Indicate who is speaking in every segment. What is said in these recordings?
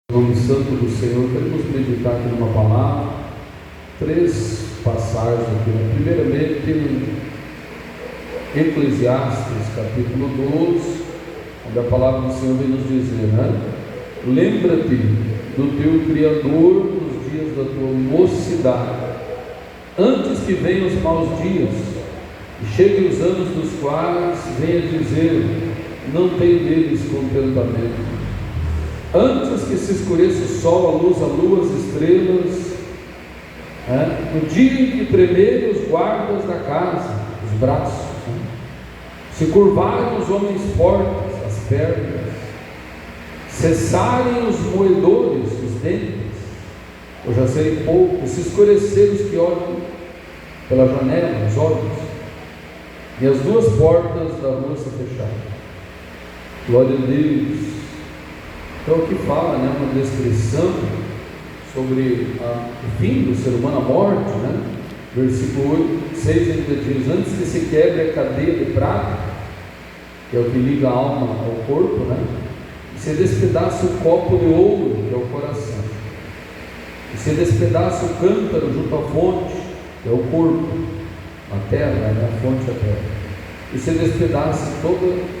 Speaker 1: No nome santo do Senhor, queremos meditar aqui numa palavra, 3 passagens aqui. Primeiramente, Eclesiastes, capítulo 12, onde a palavra do Senhor vem nos dizer, Lembra-te do teu Criador nos dias da tua mocidade, antes que venham os maus dias, e cheguem os anos dos quais venha dizer, não tem neles contentamento. Antes que se escureça o sol, a lua, as estrelas, no dia em que tremerem os guardas da casa, os braços, se curvarem os homens fortes, as pernas, cessarem os moedores, os dentes, eu já sei pouco, se escurecerem os que olham pela janela, os olhos, e as 2 portas da rua se fecharem. Glória a Deus. Então aqui fala, uma descrição sobre o fim do ser humano, a morte, Versículo 6 ainda diz, antes que se quebre a cadeia de prata, que é o que liga a alma ao corpo, e se despedaça o copo de ouro, que é o coração, e se despedaça o cântaro junto à fonte, que é o corpo, a terra, a fonte é a terra, e se despedaça toda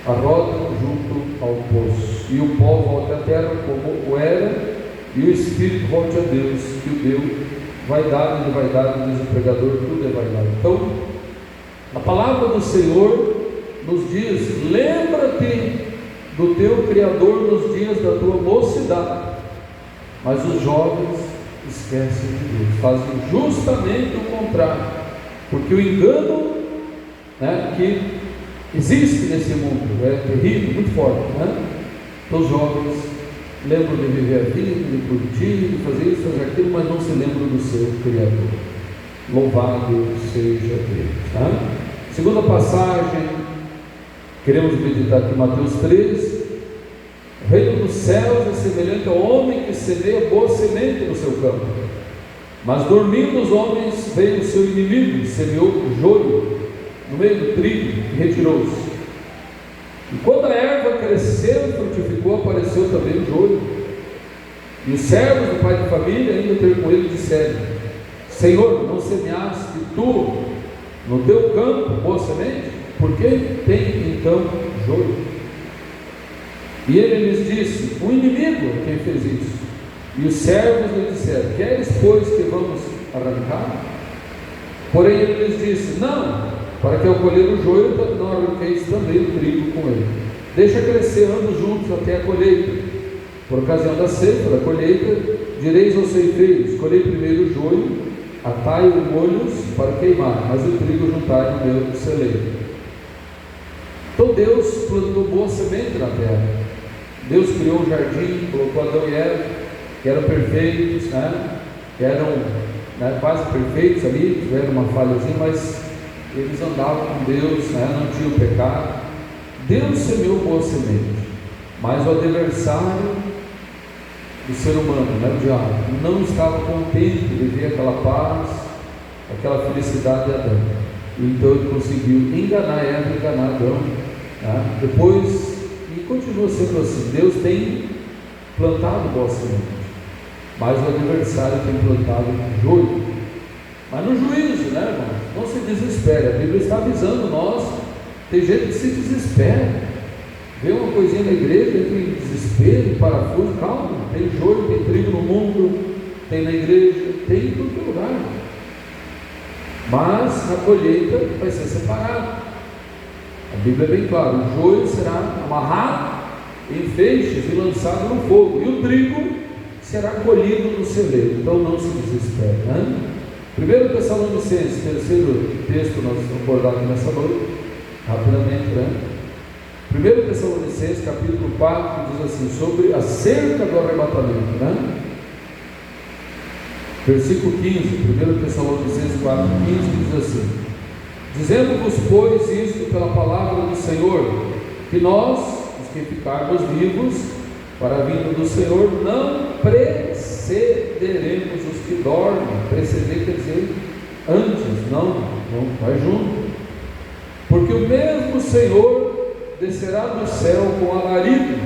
Speaker 1: a roda junto ao poço, e o pó volte à terra como era, e o espírito volte a Deus, que o deu. Vaidade de vaidade, diz o pregador, tudo é vaidade. Então, a palavra do Senhor nos diz, lembra-te do teu Criador nos dias da tua mocidade. Mas os jovens esquecem de Deus, fazem justamente o contrário, porque o engano que existe nesse mundo é terrível, muito forte, Então os jovens lembram de viver a vida, de curtir, de fazer isso, fazer aquilo, mas não se lembram do seu Criador. Louvado seja Deus. Segunda passagem, queremos meditar aqui, Mateus 3. O reino dos céus é semelhante ao homem que semeia boa semente no seu campo, mas dormindo os homens, veio o seu inimigo, semeou o joio no meio do trigo e retirou-se. E quando a erva cresceu e frutificou, apareceu também o joio. E os servos do pai de família, ainda ter com ele, disseram, Senhor, não semeaste tu no teu campo boa semente? Por que tem então joio? E ele lhes disse, o inimigo é quem fez isso. E os servos lhe disseram, queres pois que vamos arrancar? Porém ele lhes disse, não, para que ao colher o joio não arranqueis também o trigo com ele. Deixa crescer ambos juntos até a colheita. Por ocasião da ceifa, da colheita, direis aos ceifeiros, colhei primeiro o joio, atai-o em molhos para queimar, mas o trigo juntai no meu celeiro. Então Deus plantou boa semente na terra. Deus criou um jardim, colocou Adão e Eva, que eram perfeitos, que eram quase perfeitos ali, tiveram uma falhazinha, mas eles andavam com Deus, não tinham pecado. Deus semeou boa semente, mas o adversário do ser humano, o diabo, não estava contente de ver aquela paz, aquela felicidade de Adão. Então ele conseguiu enganar Eva, enganar Adão, depois, e continua sendo assim. Deus tem plantado boa semente, mas o adversário tem plantado joio. Mas no juízo, irmãos, não se desespere. A Bíblia está avisando nós. Tem gente que se desespera, vê uma coisinha na igreja, entra em desespero, parafuso. Calma, tem joio, tem trigo no mundo, tem na igreja, tem em todo lugar, mas a colheita vai ser separada. A Bíblia é bem clara, o joio será amarrado em feixes e lançado no fogo, e o trigo será colhido no celeiro. Então não se desespere, 1 Tessalonicenses, terceiro texto, nós vamos abordar aqui nessa noite, rapidamente, 1 Tessalonicenses, capítulo 4, diz assim, sobre a cerca do arrebatamento, versículo 15, 1 Tessalonicenses 4, 15, diz assim, dizendo-vos, pois, isto pela palavra do Senhor, que nós, os que ficarmos vivos, para a vinda do Senhor, não precederemos os que dormem. Preceder quer dizer antes, não vai junto. Porque o mesmo Senhor descerá do céu com alarido,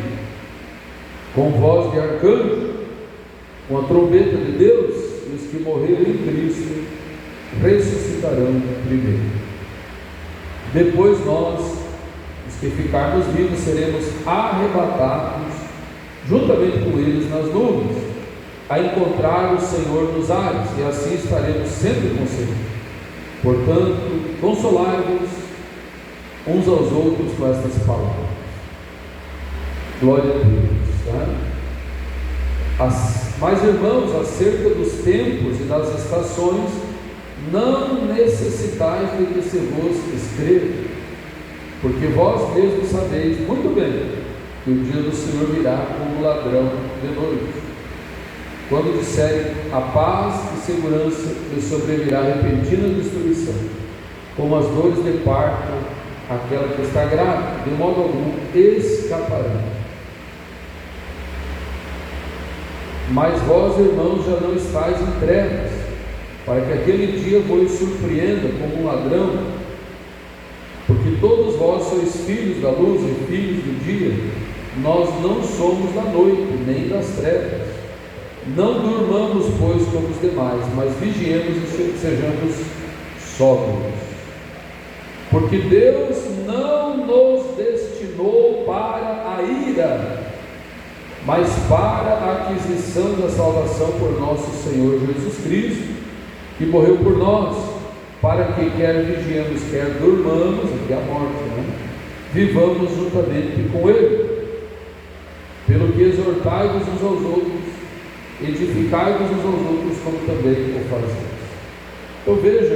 Speaker 1: com voz de arcanjo, com a trombeta de Deus, e os que morreram em Cristo ressuscitarão primeiro. Depois nós, os que ficarmos vivos, seremos arrebatados juntamente com eles nas nuvens, a encontrar o Senhor nos ares, e assim estaremos sempre com o Senhor. Portanto, consolai-vos uns aos outros com estas palavras. Glória a Deus. Tá? Mas, irmãos, acerca dos tempos e das estações, não necessitais de que se vos escreva, porque vós mesmos sabeis muito bem que o dia do Senhor virá como ladrão de noite. Quando disserem a paz e segurança, lhe sobrevirá repentina destruição, como as dores de parto, aquela que está grávida, de modo algum escaparão. Mas vós, irmãos, já não estáis em trevas, para que aquele dia vos surpreenda como um ladrão, porque todos vós sois filhos da luz e filhos do dia. Nós não somos da noite, nem das trevas. Não durmamos, pois, como os demais, mas vigiemos e sejamos sóbrios. Porque Deus não nos destinou para a ira, mas para a aquisição da salvação por nosso Senhor Jesus Cristo, que morreu por nós, para que quer vigiemos, quer durmamos, aqui é a morte, vivamos juntamente com Ele. Pelo que exortai-vos uns aos outros, edificai-vos uns aos outros, como também o fazeis. Então veja,